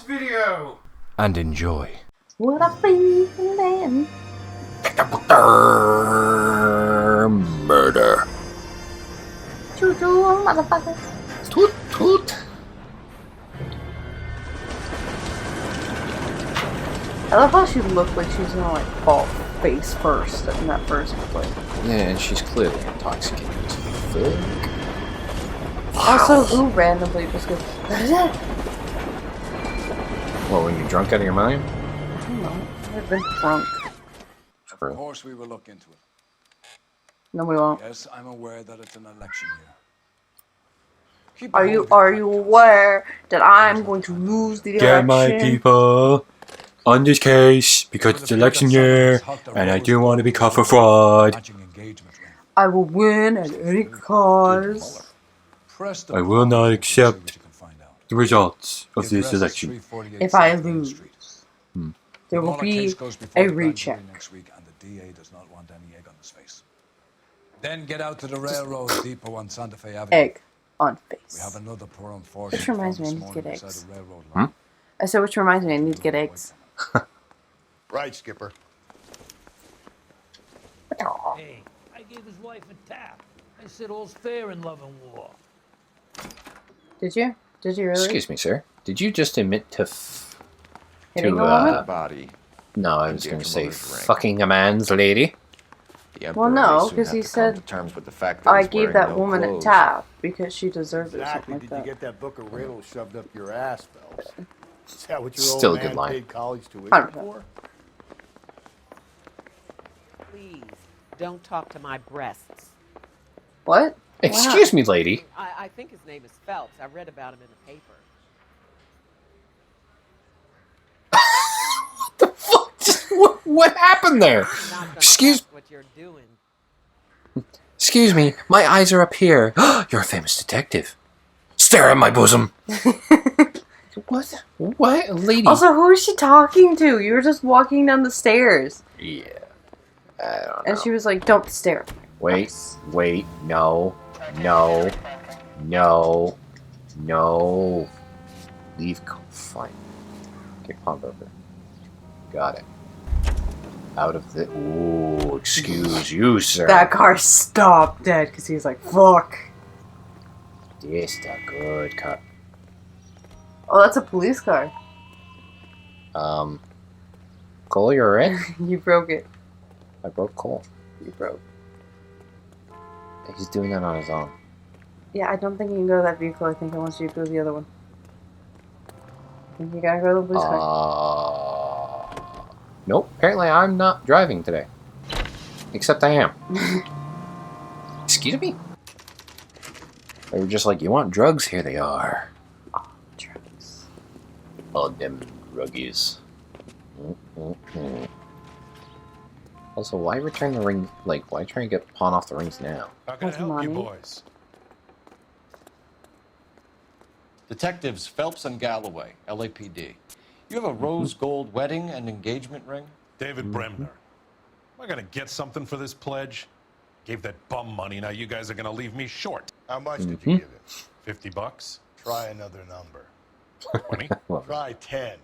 video and enjoy. What a feeling. Murder. Choo choo, motherfucker. Toot toot. I love how she looked like she's gonna like fall face first in that first play. Yeah, and she's clearly intoxicated as fuck. Also, who randomly just goes, Well, when you're drunk out of your mind? I don't know. I've been drunk. True. Of course we will look into it. No, we won't. Yes, I'm aware that it's an election year. Keep Are a you hold of your aware that I'm going to lose the election? Get my people on this case because it's election year and I do want to be caught for fraud. matching engagement ring. I will win at any cost. Press the I will not button accept and see what you can find out. the results of The this address is election. 348 If I South Main lose, Street. there will All our be case goes before a the grand jury recheck. next week, and the DA does not want any egg on his face. Then get out to the railroad depot on Santa Fe Avenue. Egg on We face. have another poor unfortunate. Which reminds me, I found need this to get morning beside eggs. the railroad line. I said, which reminds me, I need to get eggs. Right, Skipper. Hey, I gave his wife a tap. I said all's fair in love and war. Did you? Did you really? Excuse me, sir. Did you just admit to Hitting a woman? Body. no, I was Dear going to say promoter's rank. fucking a man's lady? The Well, Emperor no, may soon 'cause have he to come said, to terms with the fact that I he's gave wearing that no woman clothes. a tap because she deserved it or Exactly. something Did like you that. get that book of riddles shoved up your ass, Phelps? Is that what your Still a old good man line. paid college tuition 100%. for? Please, don't talk to my breasts. What? Excuse me, lady. I think his name is Phelps. I read about him in the paper. What happened there? I'm not gonna Excuse- ask what you're doing. Excuse me, my eyes are up here. You're a famous detective. Stare at my bosom. What? What? Lady. Also, who is she talking to? You were just walking down the stairs. Yeah. I don't know. And she was like, don't stare. Wait, no. Leave, fine. Okay, pump over. Got it. Out of the, ooh, excuse you, sir. That car stopped dead because he was like, fuck. This the good cut. Oh, that's a police car. Cole, you're right? You broke it. I broke Cole. You broke. He's doing that on his own. Yeah, I don't think you can go to that vehicle. I think I want you to go to the other one. I think you gotta go to the police car. Nope. Apparently I'm not driving today. Except I am. Excuse me? They were just like, you want drugs? Here they are. Drugs. All them druggies. Also, why return the ring? Like, why try and get pawn off the rings now? How can I That's help you money. boys? Detectives Phelps and Galloway, LAPD. You have a rose gold wedding and engagement ring? David Bremner. Am I gonna get something for this pledge? Gave that bum money, now you guys are gonna leave me short. How much did you give it? $50? Try another number. 20? Try 10.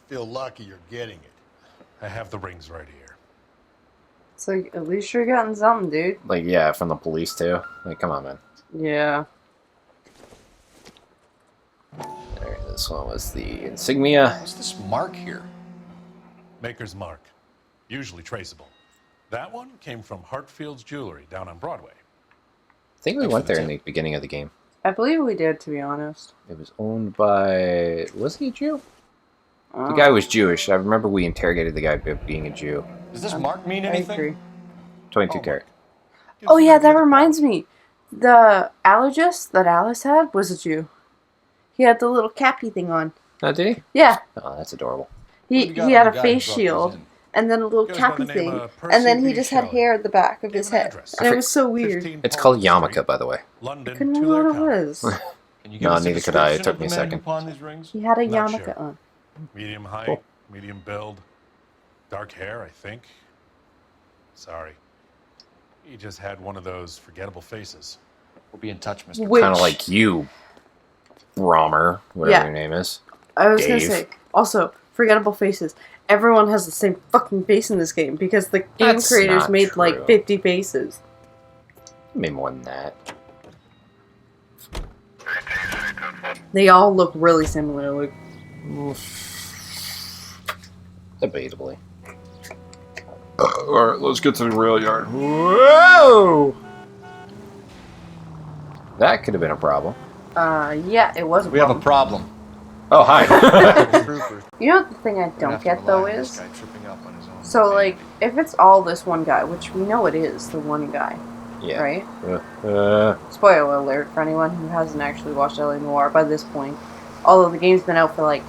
Feel lucky you're getting it. I have the rings right here. It's like, at least you're getting something, dude. Like, yeah, from the police too. Like, come on, man. Yeah. There, this one was the insignia. What's this mark here? Maker's mark. Usually traceable. That one came from Hartfield's Jewelry down on Broadway. I think we went there in the beginning of the game. I believe we did, to be honest. It was owned by... Was he a Jew? The guy was Jewish. I remember we interrogated the guy being a Jew. Does this mark mean I anything? agree. 22 carat. Gives Oh you yeah, a that good- reminds me. The allergist that Alice had was a Jew. He had the little cappy thing on. Oh, did he? Yeah, Oh, that's adorable. he You got had on a the guy face who brought these shield in. and then a little Goes by cappy the name thing, of Percy and then he B. just had Shelley. hair at the back of Give his him an head. address. And it was so weird. 15 It's called Palmer yarmulke, Street, by the way. London, Couldn't remember what Tulare it County. was. Can you give No, us a neither could I. It description took of me a the man second. who pawned these rings? He had a Not yarmulke sure. on. Medium height, Cool. medium build, dark hair, I think. Sorry. He just had one of those forgettable faces. We'll be in touch, Mr. Which- Kind of like you, Romer, whatever Yeah. your name is. I was gonna Dave. say, Also, forgettable faces. Everyone has the same fucking face in this game because the game That's creators not made true. like 50 faces. Maybe more than that. They all look really similar. Like, Debatably. Alright, let's get to the rail yard. Whoa! That could have been a problem. yeah, it was a We have a problem. problem. Oh, hi. Troopers. You know what the thing I We're gonna don't have to get though rely on this is, guy tripping up on his own so like, insanity. if it's all this one guy, which we know it is the one guy, Yeah. right? Uh, Spoiler alert for anyone who hasn't actually watched A.Noire by this point. Although the game's been out for like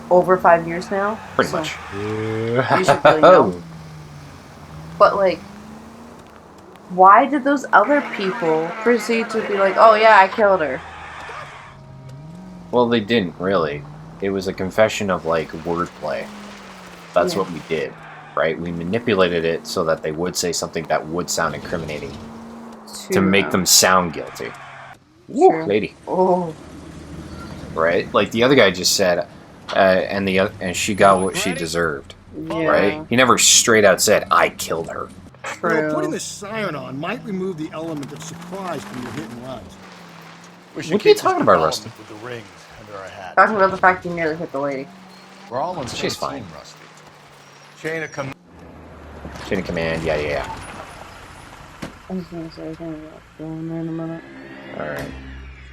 over 5 years now. pretty so much. You should really know. But like, why did those other people proceed to be like, oh yeah, I killed her? Well, they didn't really. It was a confession of like wordplay. That's Yeah. what we did, right? We manipulated it so that they would say something that would sound incriminating to make them sound guilty. Woo, True. lady, Oh, right? Like the other guy just said, and she got what she deserved, yeah. right? He never straight out said, "I killed her." You know, True. putting the siren on might remove the element of surprise from your hit and runs. We should What are you keep talking this about, development Rusty? with the rings under our hat. Talking about the fact you nearly hit the lady. We're all on the same She's fine. team, Rusty. Chain of command. Chain of command, yeah. I was gonna say, I was gonna go in there in a minute. All right,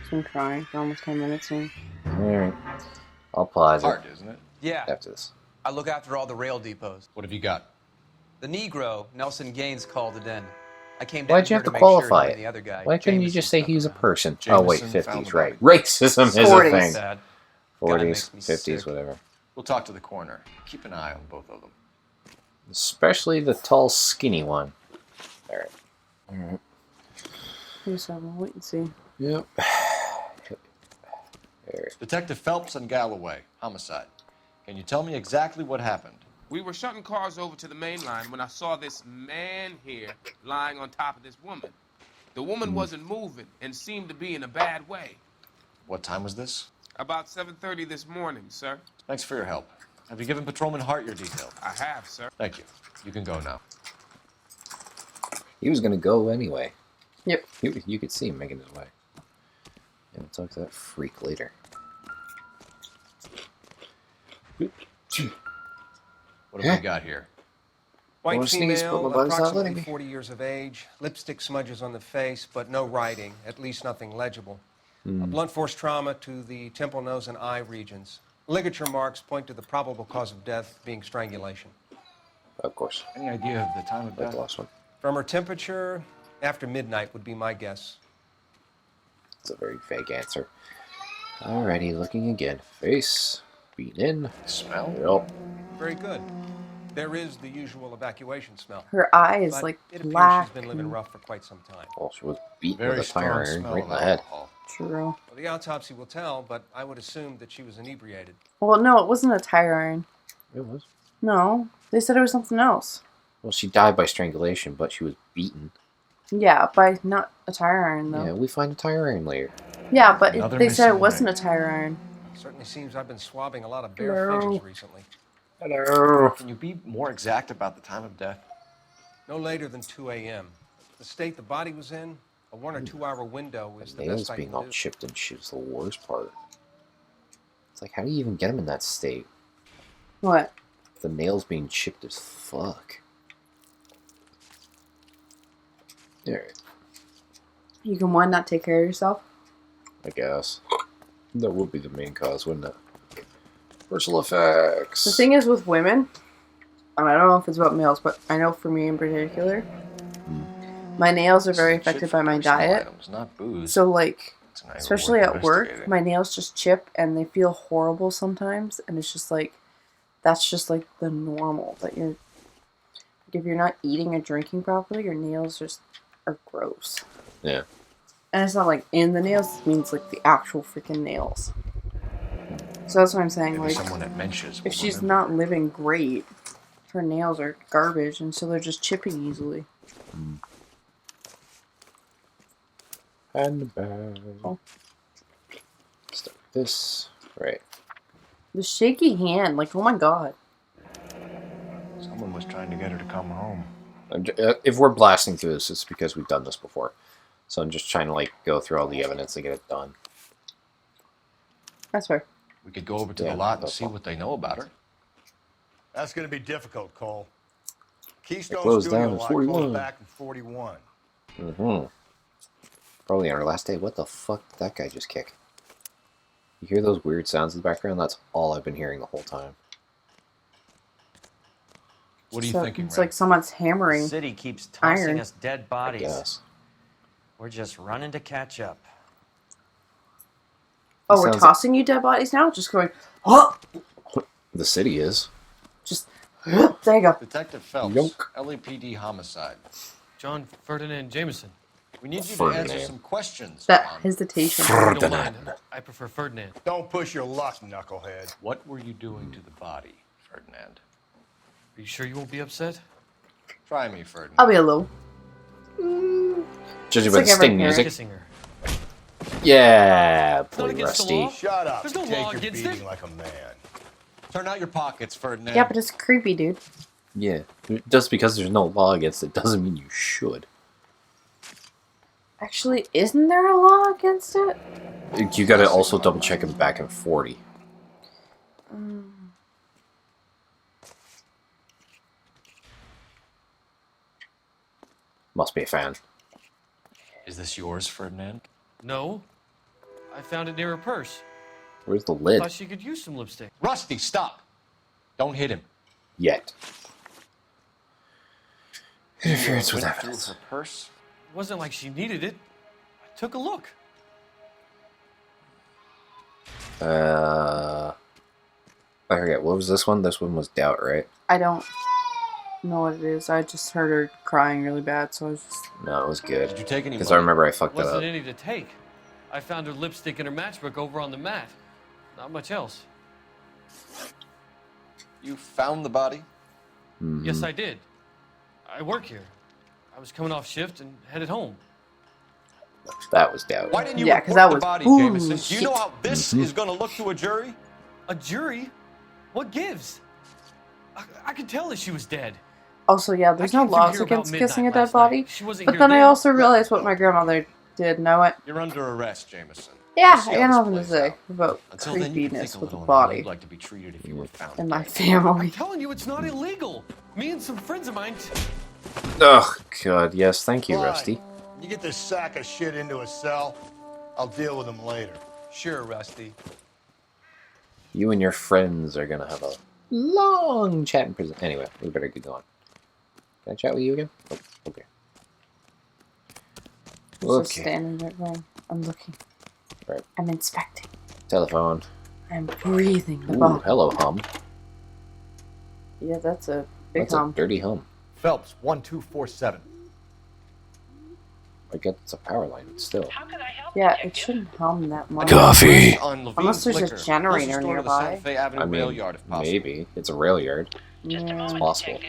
She's been crying for almost 10 minutes now. all right. I'll pause it Hard, isn't it? Yeah, after this. I look after all the rail depots. What have you got? The Negro, Nelson Gaines, called it in. I came down Why'd you here have to make sure qualify him it? and the other guy, Why couldn't you Jameson, just say stuck he was a around. person? Oh wait, Jameson found 50s, the right? body. Racism is a 40s. thing. Sad. 40s, makes me 50s, sick. whatever. We'll talk to the coroner. Keep an eye on both of them. Especially the tall, skinny one. All right. Just have to wait and see. Yep. Detective Phelps and Galloway, homicide. Can you tell me exactly what happened? We were shutting cars over to the main line when I saw this man here lying on top of this woman. The woman wasn't moving and seemed to be in a bad way. What time was this? About 7:30 this morning, sir. Thanks for your help. Have you given Patrolman Hart your details? I have, sir. Thank you. You can go now. He was gonna go anyway. Yep. You could see him making his way. And we'll talk to that freak later. What have we got here? White Wanna sneeze, but my female, body's not letting approximately me. 40 years of age, lipstick smudges on the face, but no writing, at least nothing legible. A blunt force trauma to the temple, nose, and eye regions. Ligature marks point to the probable cause of death being strangulation. Of course. Any idea of the time of Like death? the last one. From her temperature, after midnight would be my guess. It's a very vague answer. Alrighty, looking again. Face. Beaten in. Smell? Yep. Very good. There is the usual evacuation smell. Her eye is But like it appears black. she's been living rough for quite some time. Well, she was beaten Very with a tire strong iron smell right in of the head. alcohol. True. Well, the autopsy will tell, but I would assume that she was inebriated. Well, no, it wasn't a tire iron. It was. No, they said it was something else. Well, she died by strangulation, but she was beaten. Yeah, by not a tire iron though. Yeah, we find a tire iron later. Yeah, but Another they said it missing wasn't a link. tire iron. Certainly seems I've been swabbing a lot of bare Hello. fidgets recently. Hello. Can you be more exact about the time of death? No later than 2 a.m. The state the body was in, a 1 or 2 hour window is the Nails best I being can all do. chipped and shit is the worst part. It's like, how do you even get them in that state? What? The nails being chipped as fuck. Alright, You can one, not take care of yourself. I guess. That would be the main cause, wouldn't it? Personal effects. The thing is with women, and I don't know if it's about males, but I know for me in particular, my nails are very Shit affected for by my personal diet. Items, not booze. So like, It's an area especially worth at work, investigating. my nails just chip and they feel horrible sometimes, and it's just like, that's just like the normal that you're. If you're not eating or drinking properly, your nails just are gross. Yeah. And it's not like in the nails; it means like the actual freaking nails. So that's what I'm saying. Maybe Like, someone at Mensch's will if she's remember. not living great, her nails are garbage, and so they're just chipping easily. And bag. Oh. Start with this. Right. The shaky hand, like, oh my god. Someone was trying to get her to come home. If we're blasting through this, it's because we've done this before. So I'm just trying to, like, go through all the evidence and get it done. That's fair. We could go over to the lot and see what they know about her. That's going to be difficult, Cole. Keystone closed Studio down in lot 41. closed back in 41. Mm-hmm. Probably on our last day. What the fuck did that guy just kick? You hear those weird sounds in the background? That's all I've been hearing the whole time. What are you So thinking, it's Ray? like someone's hammering. The city keeps tossing iron. us dead I bodies. guess. We're just running to catch up. Oh, we're Sounds tossing you dead bodies now? Just going, oh! The city is. Just, there you go. Detective Phelps, Yoke. LAPD homicide. John Ferdinand Jameson. We need you to Ferdinand. answer some questions. That John. hesitation. If you don't Ferdinand. mind, I prefer Ferdinand. Don't push your luck, knucklehead. What were you doing to the body, Ferdinand? Are you sure you won't be upset? Try me, Ferdinand. I'll be a little. Judging It's by like the every Sting parent. music. Kissing her. Yeah, Not play against the Rusty. law. Shut up. There's no and law take your against beating it. like a man. Turn out your pockets, Ferdinand. Yeah, but it's creepy, dude. Yeah. Just because there's no law against it doesn't mean you should. Actually, isn't there a law against it? You gotta also double check him back in 40. Must be a fan. Is this yours, Ferdinand? No. I found it near her purse. Where's the lid? Thought she could use some lipstick. Rusty, stop! Don't hit him. Yet. Interference with Went through evidence. her purse. It wasn't like she needed it. I took a look. I forget. What was this one? This one was doubt, right? I don't know what it is. I just heard her crying really bad, so I was just... No, it was good. Did you take any Because I money? remember I fucked that Wasn't up. any to take. I found her lipstick and her matchbook over on the mat. Not much else. You found the body? Yes, I did. I work here. I was coming off shift and headed home. That was doubt. Why didn't you Yeah, 'cause report that the was body, Jameson? Do you bullshit. know how this is going to look to a jury? A jury? What gives? I could tell that she was dead. Also, yeah, there's no came through laws here about against kissing a midnight dead last night. body. She wasn't But here then I then. also realized what my grandmother did, and I went, You're under arrest, Jameson. yeah, We'll see I how got this nothing to plays say out. about Until then, you can creepiness think a with the little on how body you'd like to be treated if you were found and my dead. family. I'm telling you, it's not illegal. Me and some friends of mine. Oh, God. Yes, thank you, Fine. Rusty. You get this sack of shit into a cell, I'll deal with him later. Sure, Rusty. You and your friends are gonna have a long chat in prison. Anyway, we better get going. Can I chat with you again? Oh, okay. Just standing there going, I'm looking. Right. I'm inspecting. Telephone. I'm breathing the Ooh, body. hello, hum. Yeah, that's a big That's hum. a dirty hum. Phelps, 1247. I get it's a power line, but still. Yeah, it shouldn't hum that much. Coffee! On Levine's Unless there's a Liquor, generator closest door to the nearby. Santa Fe Avenue I rail mean, yard, if possible. maybe. It's a rail yard. Yeah. It's possible.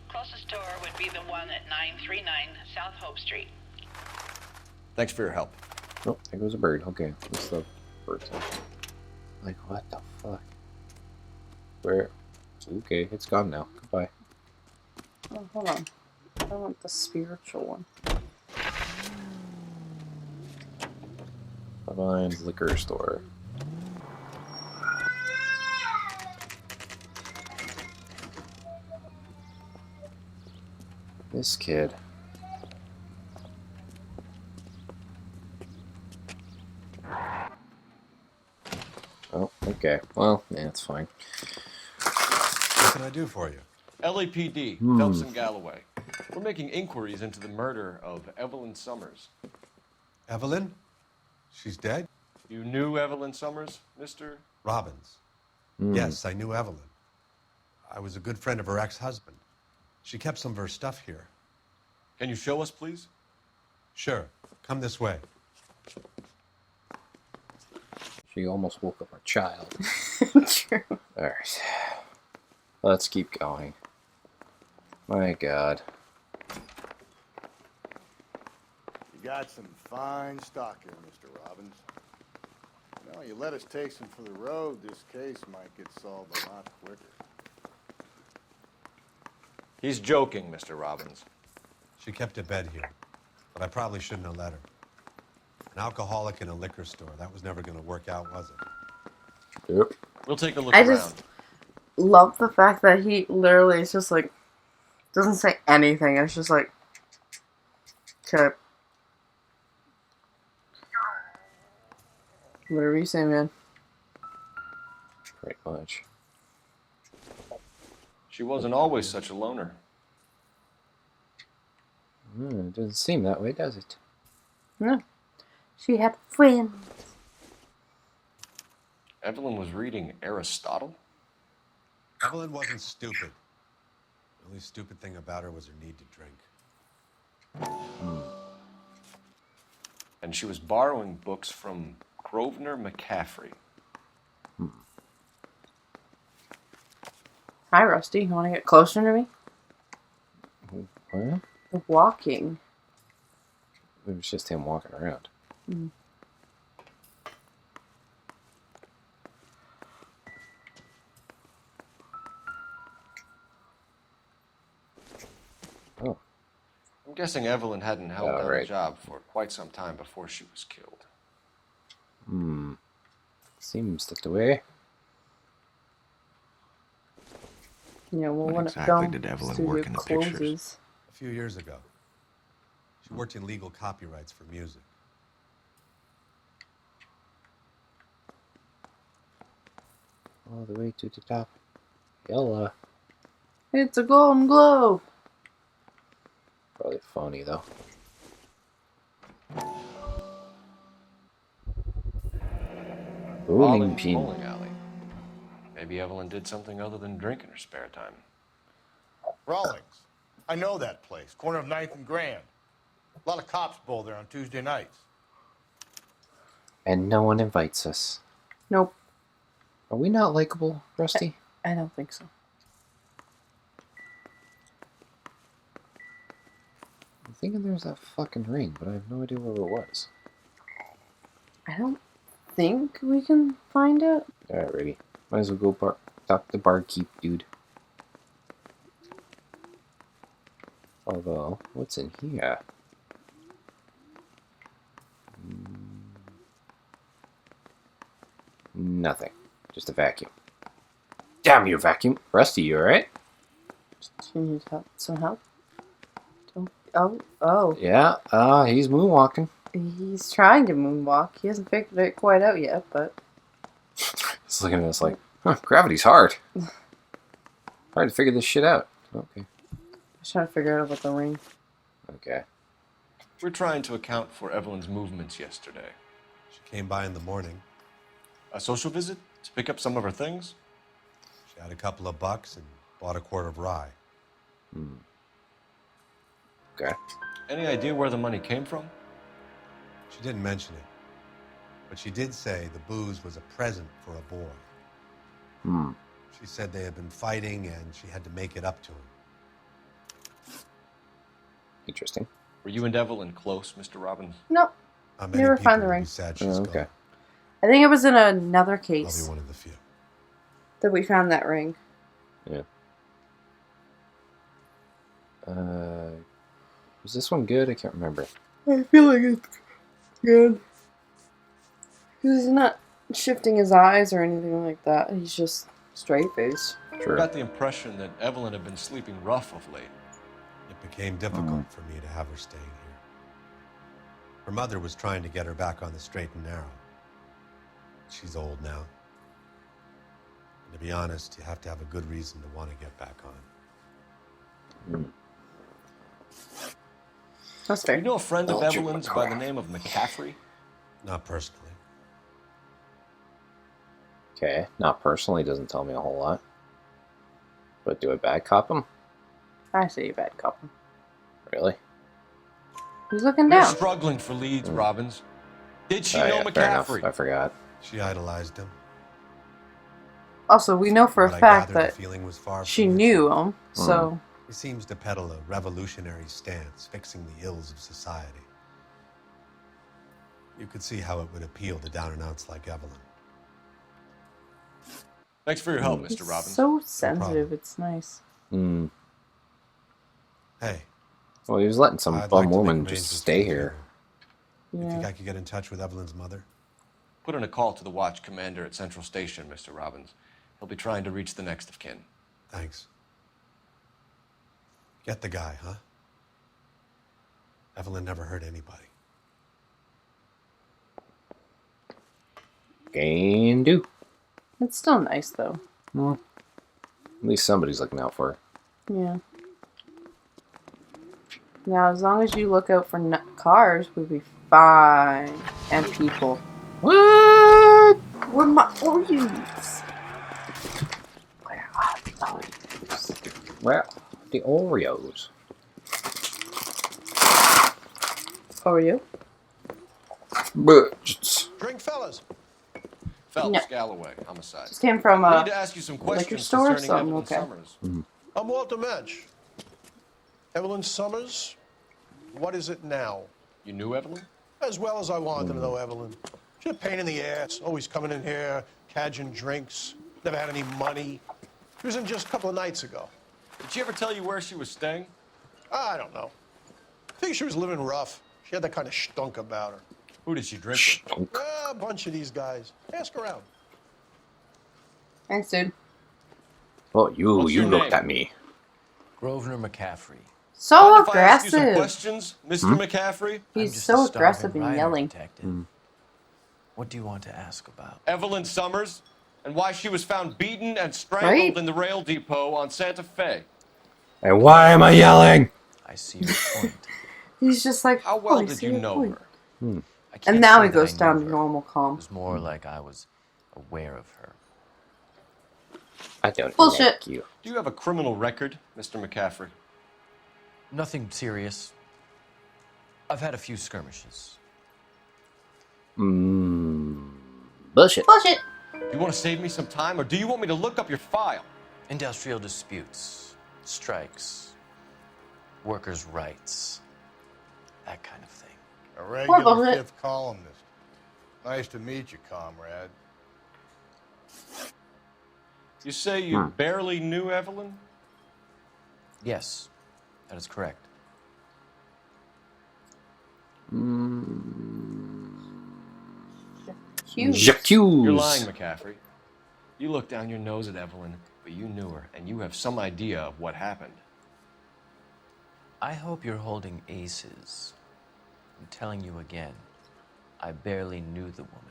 Closest door would be the one at 939 South Hope Street. Thanks for your help. Oh, there goes a bird. Okay, what's the bird sound? Like, what the fuck? Where? Okay, it's gone now. Goodbye. Oh, hold on. I want the spiritual one. Levine's liquor store. This kid. Oh, okay. Well, yeah, it's fine. What can I do for you? LAPD, Phelps and Galloway. We're making inquiries into the murder of Evelyn Summers. Evelyn? She's dead? You knew Evelyn Summers, Mr. Robbins. Yes, I knew Evelyn. I was a good friend of her ex-husband. She kept some of her stuff here. Can you show us, please? Sure. Come this way. She almost woke up a child. True. Alright. Let's keep going. My God. You got some fine stock here, Mr. Robbins. Well, you let us take some for the road, this case might get solved a lot quicker. He's joking, Mr. Robbins. She kept a bed here, but I probably shouldn't have let her. An alcoholic in a liquor store, that was never going to work out, was it? Yep. We'll take a look I around. just love the fact that he literally is just like, doesn't say anything. It's just like, okay. Whatever you say, man. Pretty much. She wasn't always such a loner. It doesn't seem that way, does it? No. She had friends. Evelyn was reading Aristotle? Evelyn wasn't stupid. The only stupid thing about her was her need to drink. And she was borrowing books from Grosvenor McCaffrey. Hi, Rusty. You want to get closer to me? What? The walking. It was just him walking around. Oh. I'm guessing Evelyn hadn't held down a right. job for quite some time before she was killed. Seems that way. Yeah, well, When when exactly a did Evelyn studio work in the pictures? closes. A few years ago. She worked in legal copyrights for music. All the way to the top. Yella. It's a Golden Globe. Probably phony, though. Bowling Robbins pin. bowling alley. Maybe Evelyn did something other than drink in her spare time. Rawlings. I know that place. Corner of 9th and Grand. A lot of cops bowl there on Tuesday nights. And no one invites us. Nope. Are we not likable, Rusty? I don't think so. I'm thinking there's that fucking ring, but I have no idea where it was. I don't think we can find it. Alrighty. Might as well go talk to the barkeep dude. Although, what's in here? Nothing. Just a vacuum. Damn you, vacuum. Rusty, you alright? Do you need some help? Oh. Yeah, he's moonwalking. He's trying to moonwalk. He hasn't figured it quite out yet, but... He's looking at us like, gravity's hard. Hard to figure this shit out. Okay. I was trying to figure out about the ring. Okay. We're trying to account for Evelyn's movements yesterday. She came by in the morning. A social visit to pick up some of her things? She had a couple of bucks and bought a quart of rye. Okay. Any idea where the money came from? She didn't mention it, but she did say the booze was a present for a boy. She said they had been fighting and she had to make it up to him. Interesting. Were you and Evelyn close, Mr. Robbins? Nope. Never found the ring. Sad she's Okay. gone. I think it was in another I'll case be one of the few. that we found that ring. Yeah. Was this one good? I can't remember. I feel like it's good. He's not shifting his eyes or anything like that. He's just straight faced. I got the impression that Evelyn had been sleeping rough of late. It became difficult for me to have her staying here. Her mother was trying to get her back on the straight and narrow. She's old now. And to be honest, you have to have a good reason to want to get back on. That's fair. You know a friend of Oh, Jim Evelyn's by the name of McCaffrey? Not personally. Okay. Not personally doesn't tell me a whole lot. But do I bad cop him? I say you bad cop him. Really? He's looking You're down. struggling for leads, Robbins. Did she Oh, know yeah, fair enough. McCaffrey? I forgot. She idolized him. Also, we know for a But I fact gather that the feeling was far she from knew mutual. him, so... He seems to peddle a revolutionary stance, fixing the ills of society. You could see how it would appeal to down-and-outs like Evelyn. Thanks for your help, Mr. Robbins. So sensitive. It's nice. Hey. Well, he was letting some I'd bum like to make woman arrangements just for stay the here. funeral. You think Yeah. I could get in touch with Evelyn's mother? Put in a call to the watch commander at Central Station, Mr. Robbins. He'll be trying to reach the next of kin. Thanks. Get the guy, huh? Evelyn never hurt anybody. Can do. It's still nice though. Well, at least somebody's looking out for her. Yeah. Now, as long as you look out for cars, we'll be fine. And people. What? Where are my Oreos? Where are the Oreos? Well, the Oreos. Oreo? But Drink, fellas. Phelps, No. Galloway, homicide. Just came from I a need to ask you some liquor questions store or concerning something. Evelyn Okay. Summers. I'm Walter Mensch. Evelyn Summers. What is it now? You knew Evelyn? As well as I wanted to know Evelyn. She's a pain in the ass, always coming in here, cadging drinks, never had any money. She was in just a couple of nights ago. Did she ever tell you where she was staying? I don't know. I think she was living rough. She had that kind of stunk about her. Who did she drink with? A bunch of these guys. Ask around. Thanks, dude. well, What's you your looked name? at me. Grosvenor McCaffrey. So Mind if I ask you some aggressive. questions, Mr. McCaffrey? He's just so a starving aggressive and writer, yelling. detective. What do you want to ask about? Evelyn Summers, and why she was found beaten and strangled Right? in the rail depot on Santa Fe. And why am I yelling? I see your point. He's just like, How well oh, I did see you your know point. her? I can't And now say he that goes I down knew to her. normal It calm. was more like I was aware of her. I don't Bullshit. like you. Do you have a criminal record, Mr. McCaffrey? Nothing serious. I've had a few skirmishes. Bullshit. Bullshit. Do you want to save me some time, or do you want me to look up your file? Industrial disputes, strikes, workers' rights, that kind of thing. A regular bullshit. fifth columnist. Nice to meet you, comrade. You say you barely knew Evelyn? Yes, that is correct. Cute. J'accuse. You're lying, McCaffrey. You looked down your nose at Evelyn, but you knew her, and you have some idea of what happened. I hope you're holding aces. I'm telling you again, I barely knew the woman.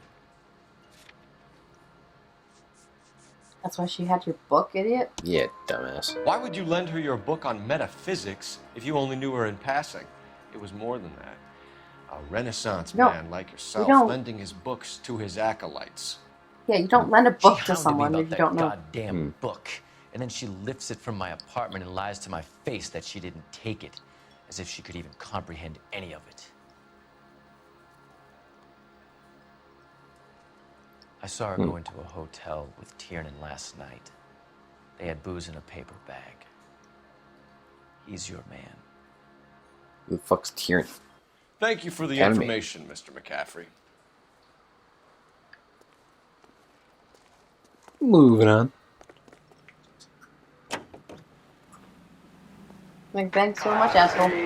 That's why she had your book, idiot. Yeah, dumbass. Why would you lend her your book on metaphysics if you only knew her in passing? It was more than that. A Renaissance No, man like yourself don't. lending his books to his acolytes. Yeah, you don't lend a book She to hounded me someone about if you that don't know. goddamn book, and then she lifts it from my apartment and lies to my face that she didn't take it, as if she could even comprehend any of it. I saw her go into a hotel with Tiernan last night. They had booze in a paper bag. He's your man. Who the fuck's Tyrion? Thank you for the Enemy. information, Mr. McCaffrey. Moving on. Like, thanks so much, asshole. Car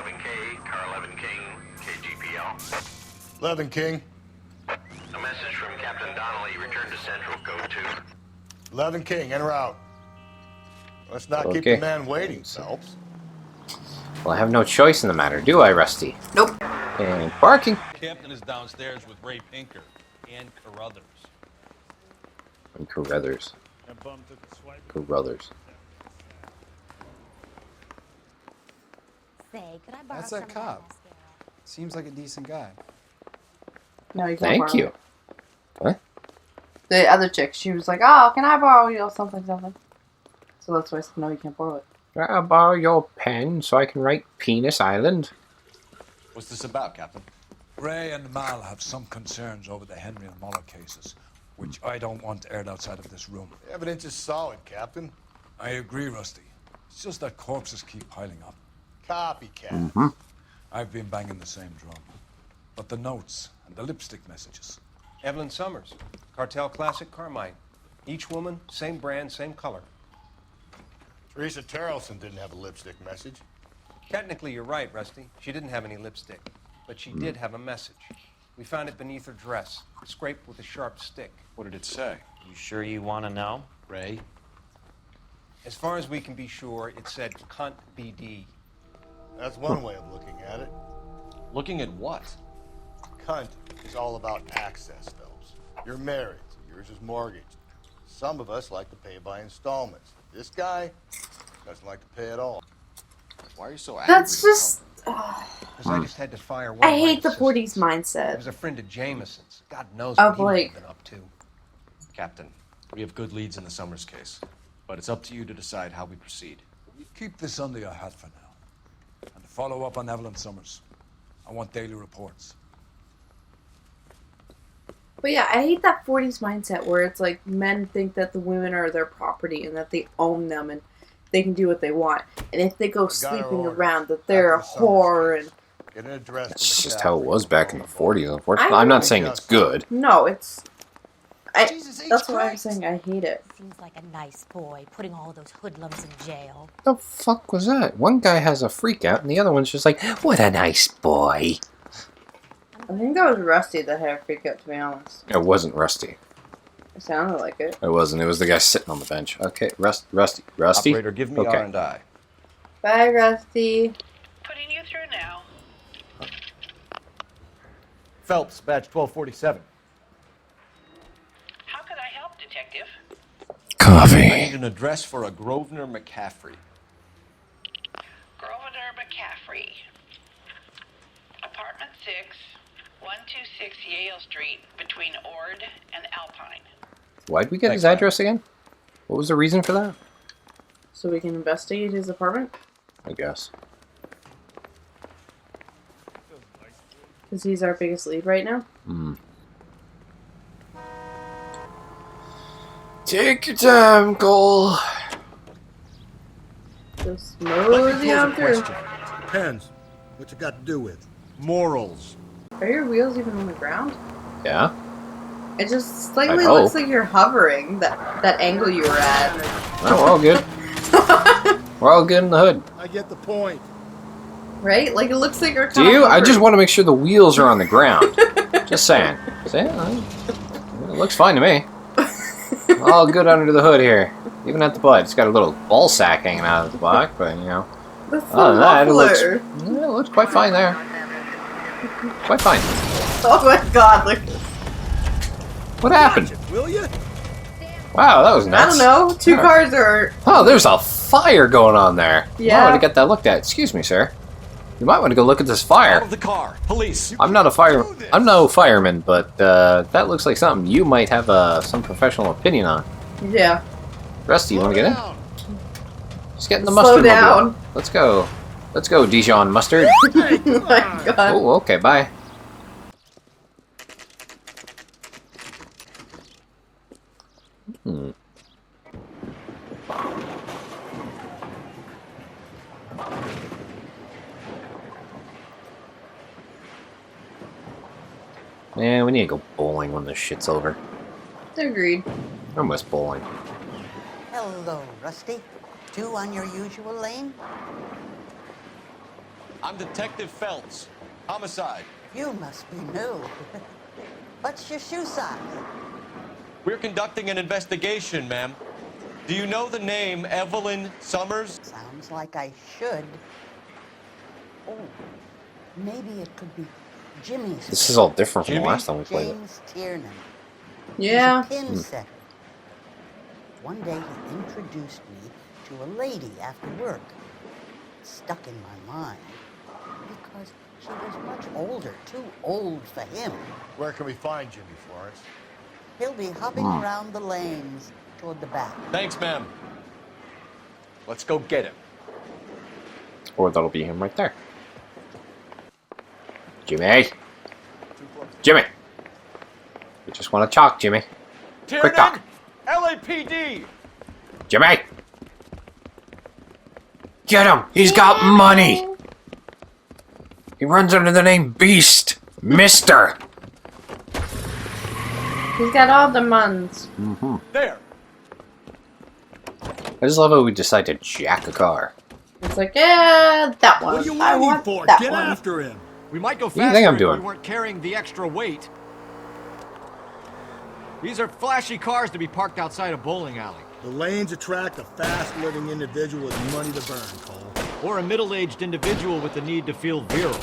11K, Car 11 King, KGPL. 11 King. A message from Captain Donnelly. Return to Central, Code 2. 11 King, en route. Let's not keep Okay. the man waiting, Phelps. Well, I have no choice in the matter, do I, Rusty? Nope. And barking. Captain is downstairs with Ray Pinker and Carruthers. And Carruthers. Carruthers. That's that cop. Seems like a decent guy. No, you can't Thank borrow you. it. What? The other chick, she was like, oh, can I borrow you something, something? So that's why I said, no, you can't borrow it. Can I borrow your pen so I can write Penis Island? What's this about, Captain? Ray and Mal have some concerns over the Henry and Muller cases, which I don't want aired outside of this room. The evidence is solid, Captain. I agree, Rusty. It's just that corpses keep piling up. Copycat. I've been banging the same drum. But the notes and the lipstick messages, Evelyn Summers, Cartel Classic Carmine. Each woman, same brand, same color. Teresa Terrelson didn't have a lipstick message. Technically, you're right, Rusty. She didn't have any lipstick, but she did have a message. We found it beneath her dress, scraped with a sharp stick. What did it say? You sure you want to know? Ray? As far as we can be sure, it said cunt BD. That's one way of looking at it. Looking at what? Cunt is all about access, Phelps. You're married, so yours is mortgaged. Some of us like to pay by installments. This guy doesn't like to pay at all. Why are you so angry? That's just. Because I just had to fire one I of my hate the assistants. 40s mindset. It was a friend of Jameson's. God knows Of, what he like- might have been up to. Captain, we have good leads in the Summers case, but it's up to you to decide how we proceed. Keep this under your hat for now. And to follow up on Evelyn Summers, I want daily reports. But yeah, I hate that 40s mindset where it's like men think that the women are their property and that they own them and they can do what they want. And if they go sleeping around, that they're a whore and... Get an address. That's just how it was back in the 40s, unfortunately. I'm not saying it's good. No, it's... that's why I'm saying I hate it. Seems like a nice boy, putting all those hoodlums in jail. The fuck was that? One guy has a freak out, and the other one's just like, what a nice boy. I think that was Rusty that had a freak out, to be honest. It wasn't Rusty. It sounded like it. It wasn't. It was the guy sitting on the bench. Okay, Rusty. Operator, give me okay. R&I. Bye, Rusty. Putting you through now. Phelps, badge 1247. How could I help, Detective? Coffee. I need an address for a Grosvenor McCaffrey. Grosvenor McCaffrey. Apartment 6, 126 Yale Street, between Ord and Alpine. Why'd we get his address again? What was the reason for that? So we can investigate his apartment? I guess. Because he's our biggest lead right now? Hmm. Take your time, Cole. Just smoothie on through. Depends. What you got to do with? Morals. Are your wheels even on the ground? Yeah? It just slightly I looks hope. like you're hovering, that angle you were at. No, we're all good. We're all good in the hood. I get the point. Right? Like, it looks like you're Do kind of you? I hovering. just want to make sure the wheels are on the ground. Just saying. See? It looks fine to me. All good under the hood here. Even at the butt. It's got a little ball sack hanging out of the back, but, you know. That's the Other than that, muffler. it looks quite fine there. Quite fine. Oh my god, look. What happened? Will you? Wow, that was I nuts. don't know. Two cars are... Oh, there's a fire going on there. Yeah. I want to get that looked at. Excuse me, sir. You might want to go look at this fire. Out of the car. Police. I'm not a fire. I'm no fireman, but that looks like something you might have some professional opinion on. Yeah. Rusty, you want to get in? Just get in the Slow mustard down. mobile. Let's go. Let's go, Dijon mustard. Oh my god. Oh, okay, bye. Hmm. Yeah, we need to go bowling when this shit's over. Agreed. I miss bowling. Hello, Rusty. Two on your usual lane? I'm Detective Phelps. Homicide. You must be new. What's your shoe size? We're conducting an investigation, ma'am. Do you know the name Evelyn Summers? Sounds like I should. Oh, maybe it could be Jimmy's. This is all different from the Jimmy? last time we played it. James Tiernan. Yeah. He's a pin setter. One day he introduced me to a lady after work. It stuck in my mind because she was much older, too old for him. Where can we find Jimmy, Florence? He'll be hopping around the lanes toward the back. Thanks, ma'am. Let's go get him. Or that'll be him right there. Jimmy! Jimmy! We just want to talk, Jimmy. Quick talk. LAPD! Jimmy! Get him! He's got money! He runs under the name Beast! Mister! He's got all the muns. Mm-hmm. There. I just love how we decide to jack a car. It's like, yeah, that one. What are you I waiting want for? that Get one. after him. We might go What do you faster think I'm if doing? we weren't carrying the extra weight. These are flashy cars to be parked outside a bowling alley. The lanes attract a fast-living individual with money to burn, Cole. Or a middle-aged individual with the need to feel virile.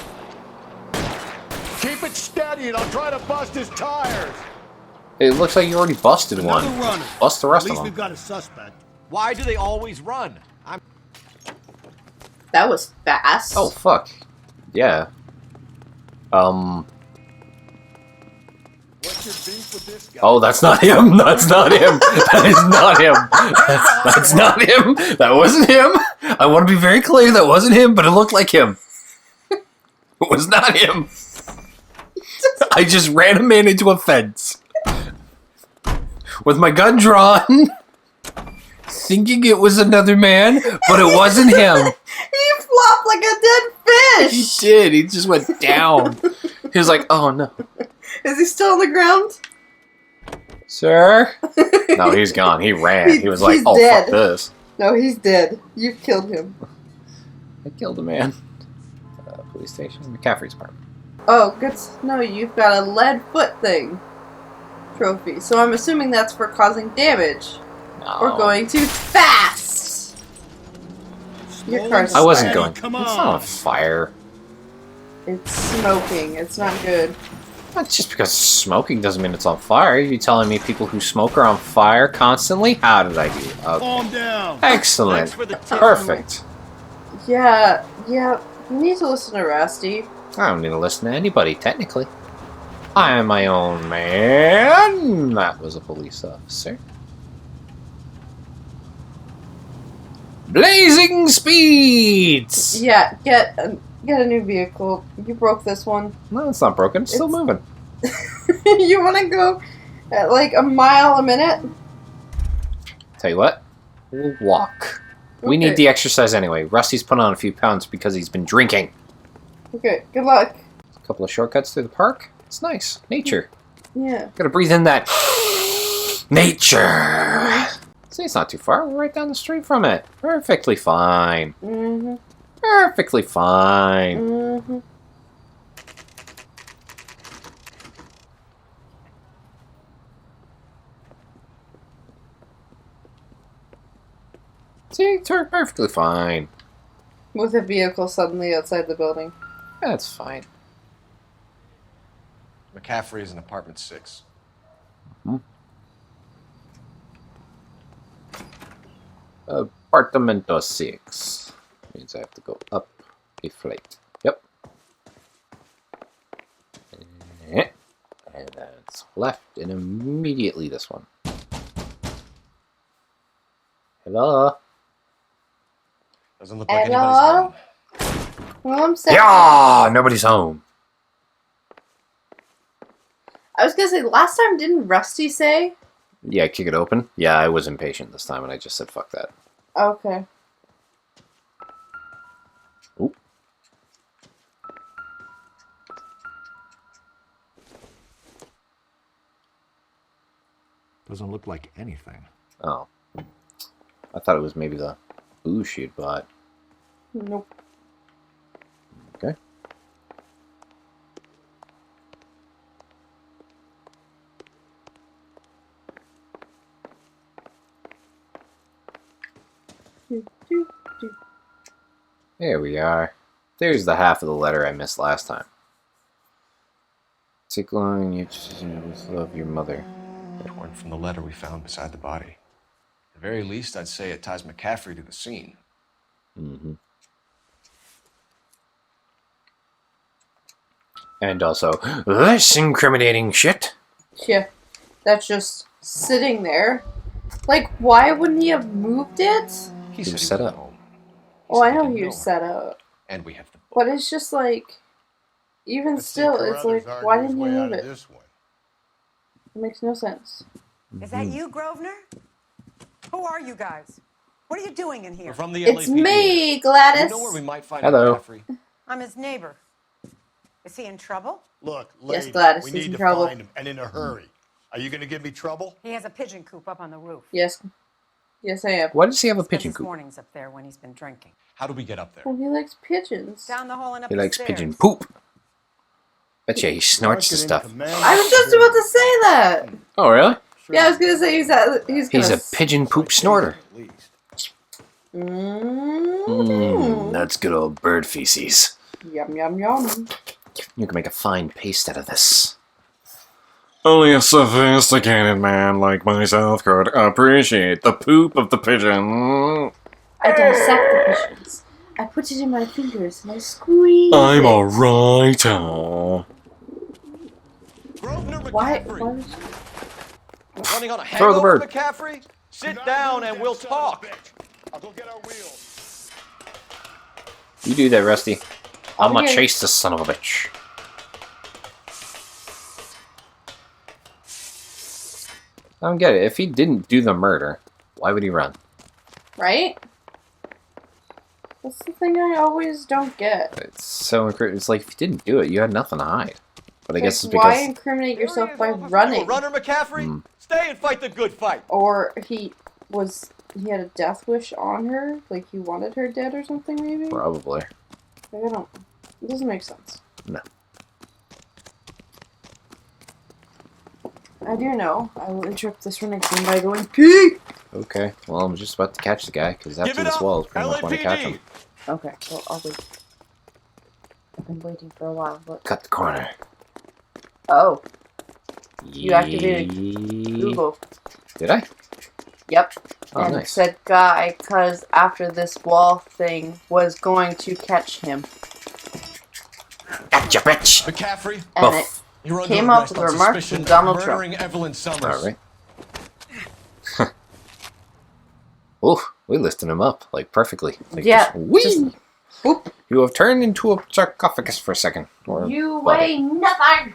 Keep it steady and I'll try to bust his tires. It looks like you already busted Another one. runner. Bust the rest At of least them. we've got a suspect. Why do they always run? That was fast. Oh, fuck. Yeah. What's your beef with this guy? Oh, that's not him. That's not him. That is not him. That's not him. That wasn't him. I want to be very clear. That wasn't him, but it looked like him. It was not him. I just ran a man into a fence. With my gun drawn. Thinking it was another man, but it wasn't him. He flopped like a dead fish. He did. He just went down. He was like, oh no. Is he still on the ground? Sir? No, he's gone. He ran. He was like, He's oh, dead. fuck this. No, he's dead. You've killed him. I killed a man. Police station. McCaffrey's apartment. Oh, good. No, you've got a lead foot thing. Trophy. So I'm assuming that's for causing damage. No. Or going too fast. Your car's I wasn't fire. going. It's not on fire. It's smoking. It's not good. Not just because smoking doesn't mean it's on fire. Are you telling me people who smoke are on fire constantly? How did I do? Calm down. Excellent. Thanks for the tip. Perfect. Yeah. You need to listen to Rusty. I don't need to listen to anybody, technically. I am my own man. That was a police officer. Blazing speeds! Yeah, get a new vehicle. You broke this one. No, it's not broken. It's still moving. You want to go at like a mile a minute? Tell you what, we'll walk. We Okay. need the exercise anyway. Rusty's put on a few pounds because he's been drinking. Okay, good luck. A couple of shortcuts through the park. It's nice. Nature. Yeah. Gotta breathe in that nature. See, it's not too far. We're right down the street from it. Perfectly fine. Mm-hmm. Perfectly fine. Mm-hmm. See, it's perfectly fine. With a vehicle suddenly outside the building. That's fine. McCaffrey is in apartment 6. Apartamento 6. Means I have to go up a flight. Yep. And that's left, and immediately this one. Hello? Doesn't look like Hello? anybody's home. Well, I'm saying. Yeah, nobody's home. I was gonna say, last time didn't Rusty say? Yeah, kick it open. Yeah, I was impatient this time, and I just said fuck that. Okay. Oop. Doesn't look like anything. Oh. I thought it was maybe the booze she'd bought. Nope. Okay. There we are. There's the half of the letter I missed last time. Take long, you with love, your mother. Torn from the letter we found beside the body. At the very least, I'd say it ties McCaffrey to the scene. Mm-hmm. And also, less incriminating shit. Yeah. That's just sitting there. Like, why wouldn't he have moved it? He was set up. Oh, I know he was set up. And we have the But it's just like, even Let's see still, it's Carruthers like, argue why his didn't he way out move of it? this one. It makes no sense. Is that you, Grosvenor? Who are you guys? What are you doing in here? We're from the It's LAPD. me, Gladys. You know where we might find Hello. McCaffrey? I'm his neighbor. Is he in trouble? Look, Yes, lady, Gladys, we he's need in to trouble. find him, and in a hurry. Are you going to give me trouble? He has a pigeon coop up on the roof. Yes. Yes, I am. Why does he have a Spends pigeon his coop? mornings up there when he's been drinking. How do we get up there? Well, he likes pigeons. Down the hall and up He the likes stairs. pigeon poop. Betcha he snorts the stuff. I was just about to say that. Oh, really? Yeah, I was gonna say he's He's a pigeon poop snorter. That's good old bird feces. Yum yum yum. You can make a fine paste out of this. Only a sophisticated man like myself could appreciate the poop of the pigeon. I dissect the pigeons. I put it in my fingers and I squeeze I'm it. a writer. Why? Running on a Throw the hangover, bird. McCaffrey? Sit down and we'll talk. I'll go get our wheels. You do that, Rusty. I'm gonna Okay. chase this son of a bitch. I don't get it. If he didn't do the murder, why would he run? Right? That's the thing I always don't get. It's so incredible. It's like if you didn't do it, you had nothing to hide. But I guess it's Why because incriminate yourself by running? Runner, McCaffrey? Stay and fight the good fight. Or he had a death wish on her, like he wanted her dead or something, maybe. probably Like, I don't. It doesn't make sense. no. I do know. I will interrupt this running scene by going pee. Okay. Well, I'm just about to catch the guy because after Give it this up, wall is pretty much when I catch LAPD. him. Okay, well I'll wait. I've been waiting for a while, but Cut the corner. oh, you activated Google. Did I? Yep. Oh, And nice. said guy, because after this wall thing was going to catch him. Gotcha, bitch. McCaffrey? And it You're under came up arrest with on remarks suspicion from Donald of Trump. murdering Evelyn Summers. All right. Oof, we listed him up like perfectly. Like, Yeah, just, whee! just- whoop. You have turned into a sarcophagus for a second. Or You body. weigh nothing.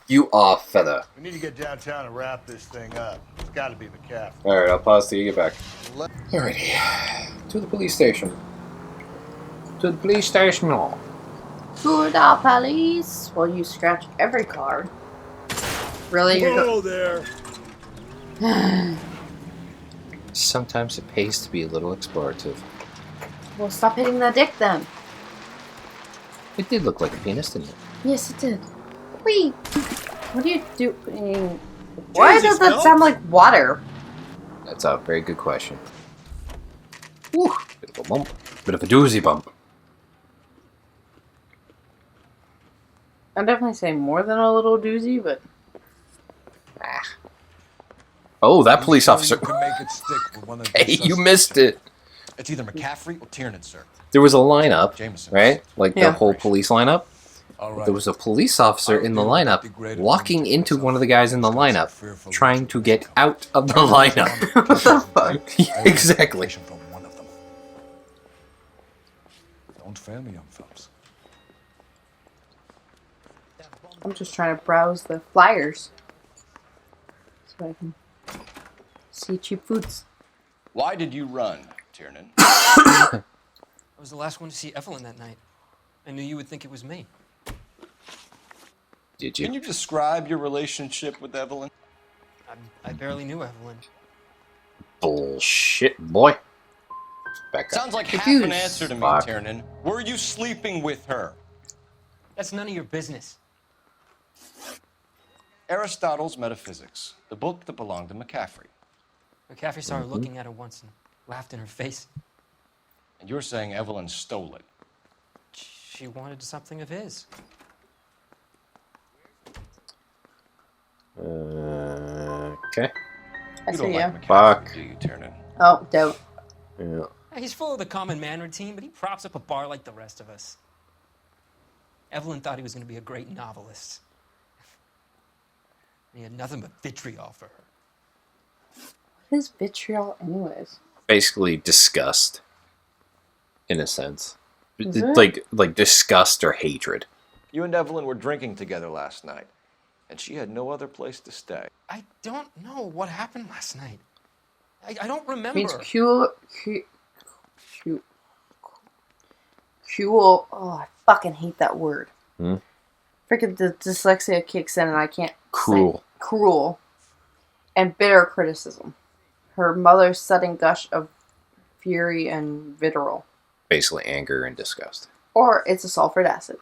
You are feather. We need to get downtown and wrap this thing up. It's got to be McCaffrey. All right, I'll pause till you get back. Alrighty, to the police station. To the police station. All. To the police. Well, you scratch every car. Really? You're Whoa there. Sometimes it pays to be a little explorative. Well, stop hitting that dick then. It did look like a penis, didn't it? Yes, it did. Wait. What are you doing? Why Jesus, does that no. sound like water? That's a very good question. Woo, bit of a bump. Bit of a doozy bump. I'm definitely saying more than a little doozy, but Oh, that police You officer. can make it stick with one of the Hey, you suspects. missed it. It's either McCaffrey or Tiernan, sir. There was a lineup, Jameson. right? Like Yeah. the whole police lineup. All right. There was a police officer in the lineup walking into one of the guys in the lineup, trying to get out of the lineup. what the fuck? Yeah, exactly. From one of them. Don't fail me, young fellas. I'm just trying to browse the flyers so I can see cheap foods. Why did you run, Tiernan? I was the last one to see Evelyn that night. I knew you would think it was me. Did Can you describe your relationship with Evelyn? I barely knew Evelyn. Bullshit, boy. Back up. Sounds like half Confused. an answer to me, Fuck. Tiernan. Were you sleeping with her? That's none of your business. Aristotle's Metaphysics, the book that belonged to McCaffrey. McCaffrey saw her looking at her once and laughed in her face. And you're saying Evelyn stole it. She wanted something of his. Okay. I You see don't ya. like McCaffrey, Fuck. do you, Tiernan? Oh, don't. Yeah. He's full of the common man routine, but he props up a bar like the rest of us. Evelyn thought he was going to be a great novelist. He had nothing but vitriol for her. What is vitriol, anyways? Basically, disgust. In a sense. Is it? Like disgust or hatred. You and Evelyn were drinking together last night, and she had no other place to stay. I don't know what happened last night. I don't remember. Means cool. Oh, I fucking hate that word. Hmm? Freaking the dyslexia kicks in and I can't. Cruel. Say. cruel, and bitter criticism. Her mother's sudden gush of fury and vitriol. Basically anger and disgust. Or it's a sulfuric acid.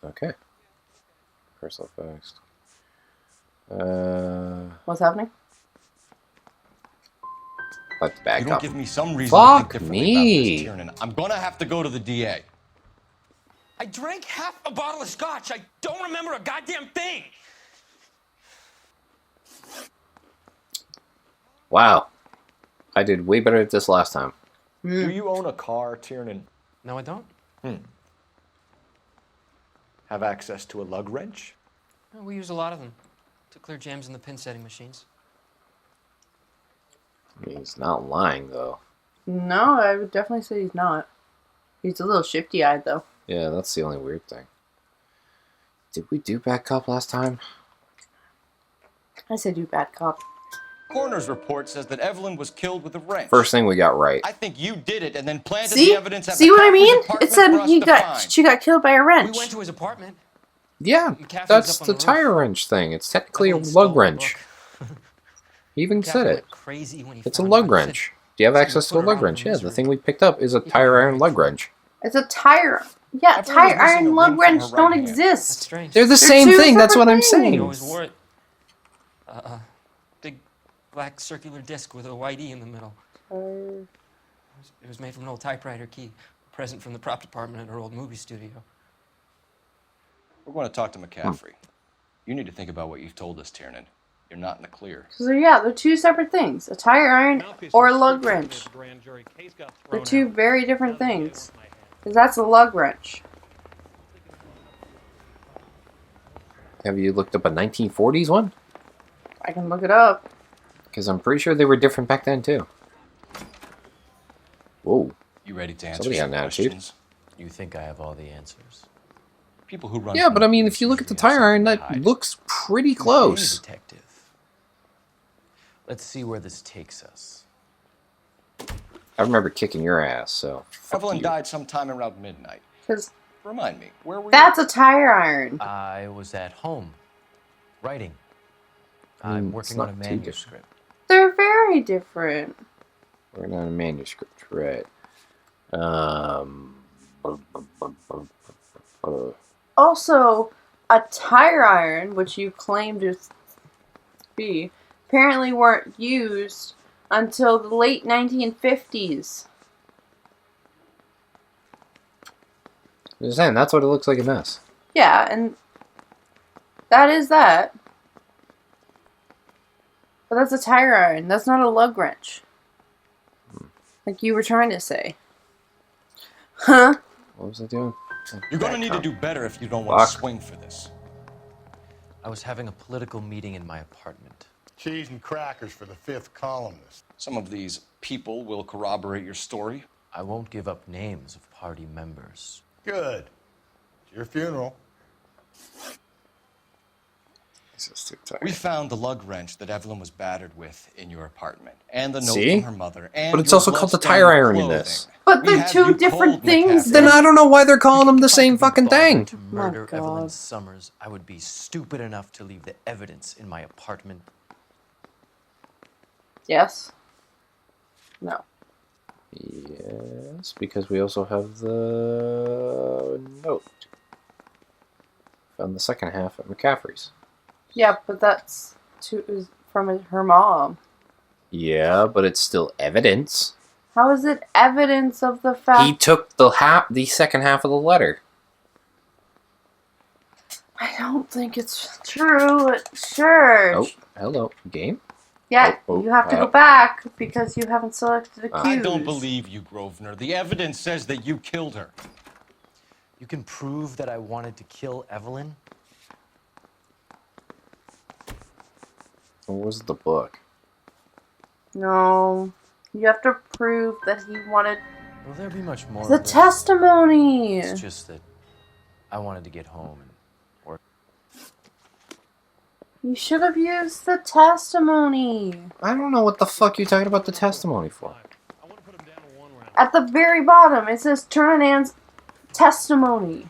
Okay. Personal effects. What's happening? Like the bad You don't cop. give me some reason to think Fuck differently me. about this, Tiernan. I'm gonna have to go to the DA. I drank half a bottle of scotch. I don't remember a goddamn thing. Wow. I did way better at this last time. Do you own a car, Tiernan? No, I don't. Have access to a lug wrench? No, we use a lot of them to clear jams in the pin setting machines. I mean, he's not lying, though. No, I would definitely say he's not. He's a little shifty-eyed, though. Yeah, that's the only weird thing. Did we do bad cop last time? I said do bad cop. Coroner's report says that Evelyn was killed with a wrench. First thing we got right. I think you did it and then planted See? the evidence at See what I McCaffrey's mean? It apartment said for us to find. she got killed by a wrench. We went to his apartment. Yeah, McCaffrey's that's up on the the roof. tire wrench thing. It's technically a Evelyn stole lug the wrench. He even said McCaffrey it. went crazy when he It's a found lug out. He wrench. Do you have said access he to a put her lug out of wrench? her Yeah, the misery. thing we picked up is a tire iron lug wrench. It's a tire. Yeah, Evelyn tire was missing iron a lug ring from wrench her don't right hand. exist. That's strange. They're the They're same two thing. That's what I'm separate things. He always saying. wore it. Big black circular disc with a white E in the middle. It was made from an old typewriter key, a present from the prop department at our old movie studio. We're going to talk to McCaffrey. You need to think about what you've told us, Tiernan. You're not in the clear. So yeah, they're two separate things. A tire iron or a lug wrench. They're two very different things. Because that's a lug wrench. Have you looked up a 1940s one? I can look it up. Because I'm pretty sure they were different back then, too. Whoa. You ready to answer Somebody had some an attitude. questions? You think I have all the answers? People who run. Yeah, but I mean, if you look at the tire iron, that looks pretty close. Detective. Let's see where this takes us. I remember kicking your ass, so. Evelyn died sometime around midnight. Because Remind me, where were that's a tire iron. I was at home, writing. I'm working on a not too different. manuscript. They're very different. We're on a manuscript, right? Also, a tire iron, which you claim to be, apparently weren't used until the late 1950s. I'm just saying, that's what it looks like in this. Yeah, and that is that. But that's a tire iron. That's not a lug wrench. Like you were trying to say. Huh? What was I doing? You're going to need to do better if you don't want to swing for this. I was having a political meeting in my apartment. Cheese and crackers for the fifth columnist. Some of these people will corroborate your story. I won't give up names of party members. Good. It's your funeral. We found the lug wrench that Evelyn was battered with in your apartment, and the note See? from her mother, and But it's your also called the blood-stained tire iron in clothing. this. But We they're have two you different cold, things. McCaffrey. Then I don't know why they're calling them the same fucking thing. To murder God. Evelyn Summers, I would be stupid enough to leave the evidence in my apartment. Yes. No. Yes, because we also have the note. Found the second half at McCaffrey's. Yeah, but that's is from her mom. Yeah, but it's still evidence. How is it evidence of the fact? He took the second half of the letter. I don't think it's true. But sure. Oh, hello, game. Yeah, you have to go back because you haven't selected accused. I don't believe you, Grosvenor. The evidence says that you killed her. You can prove that I wanted to kill Evelyn? What was the book? No. You have to prove that he wanted Will there be much more the of this? testimony. It's just that I wanted to get home and work. You should have used the testimony. I don't know what the fuck you're talking about the testimony for. At the very bottom, it says Turnan's testimony.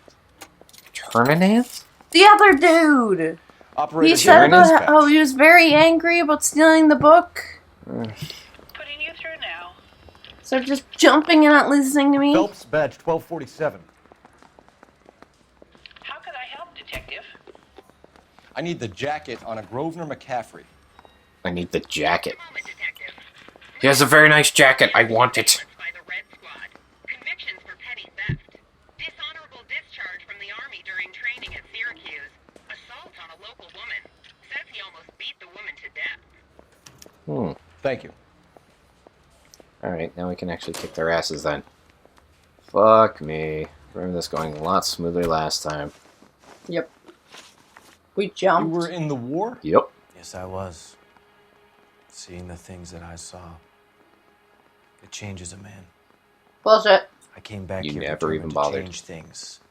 Turnan's? The other dude. Operator He said Darren about Dispatch. how he was very angry about stealing the book. Putting you through now. So just jumping and not listening to me. Phelps, badge 1247. How could I help, Detective? I need the jacket on a Grosvenor McCaffrey. I need the jacket. He has a very nice jacket. I want it. Convictions for petty theft. Dishonorable discharge from the Army during training at Syracuse. Assault on a local woman. Says he almost beat the woman to death. Thank you. Alright, now we can actually kick their asses then. Fuck me. Remember this going a lot smoother last time. Yep. We jumped. You were in the war? Yep. Yes, I was. Seeing the things that I saw. It changes a man. Bullshit. I came back You here never determined even to bothered. change things.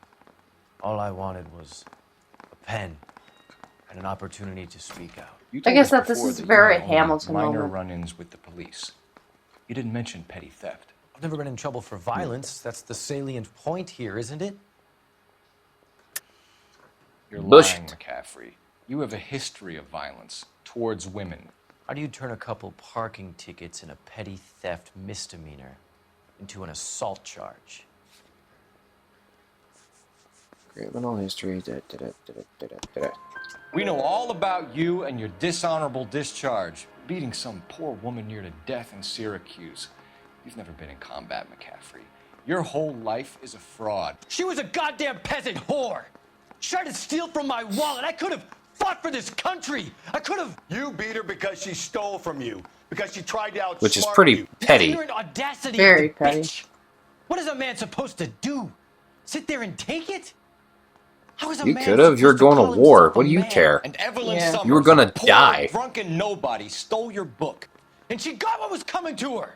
All I wanted was a pen and an opportunity to speak out. You I told guess us that this before is you very had only Hamilton minor moment. run-ins with the police. You didn't mention petty theft. I've never been in trouble for violence. That's the salient point here, isn't it? You're Bullshit. lying, McCaffrey. You have a history of violence towards women. How do you turn a couple parking tickets and a petty theft misdemeanor into an assault charge? Criminal history. We know all about you and your dishonorable discharge, beating some poor woman near to death in Syracuse. You've never been in combat, McCaffrey. Your whole life is a fraud. She was a goddamn peasant whore! She tried to steal from my wallet. I could have fought for this country. I could have. You beat her because she stole from you. Because she tried to outsmart Which is pretty you. petty. Ignorant audacity Very of the petty. bitch. What is a man supposed to do? Sit there and take it? How is a You man could have. You're supposed to going call to war. himself a What do you man? care? And Evelyn Yeah. Summers, You were gonna a poor, die. drunken nobody, stole your book. And she got what was coming to her.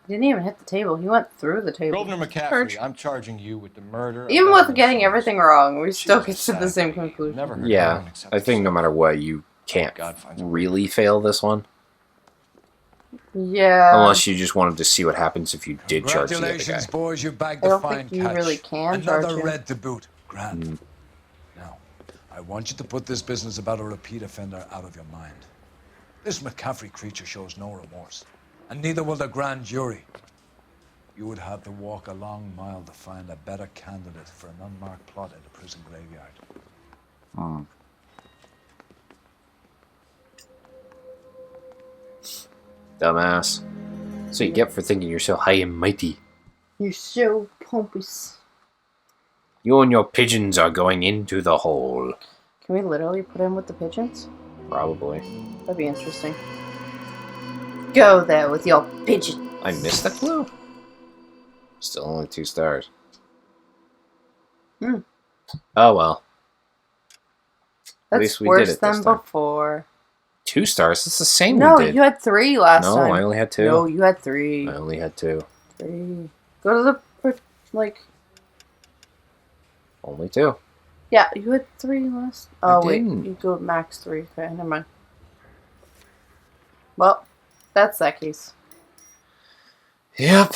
He didn't even hit the table. He went through the table. Grosvenor McCaffrey, I'm charging you with the murder of Even with Evelyn getting Summers. everything wrong, we still was get a to the sad same lady. conclusion. Never heard Yeah, anyone except I think no matter what, you can't God finds a way. really fail this one. Yeah. Unless you just wanted to see what happens if you did charge the other guy. Congratulations, boys. You bagged I the don't fine think you catch. really can charge Another him. red to boot. Grand. Now, I want you to put this business about a repeat offender out of your mind. This McCaffrey creature shows no remorse, and neither will the grand jury. You would have to walk a long mile to find a better candidate for an unmarked plot at a prison graveyard. Dumbass. That's what you get for thinking you're so high and mighty. You're so pompous. You and your pigeons are going into the hole. Can we literally put him with the pigeons? Probably. That'd be interesting. Go there with your pigeon. I missed that clue. Still only 2 stars. Hmm. Oh well. At That's least we worse did it than this time. before. 2 stars? It's the same No, we did. you had 3 last No, time. I only had 2. No, you had 3. I only had 2. 3. Go to the, like... Only 2. Yeah, you had 3 last... Oh, wait. didn't. You go max 3. Okay, never mind. Well, that's that case. Yep.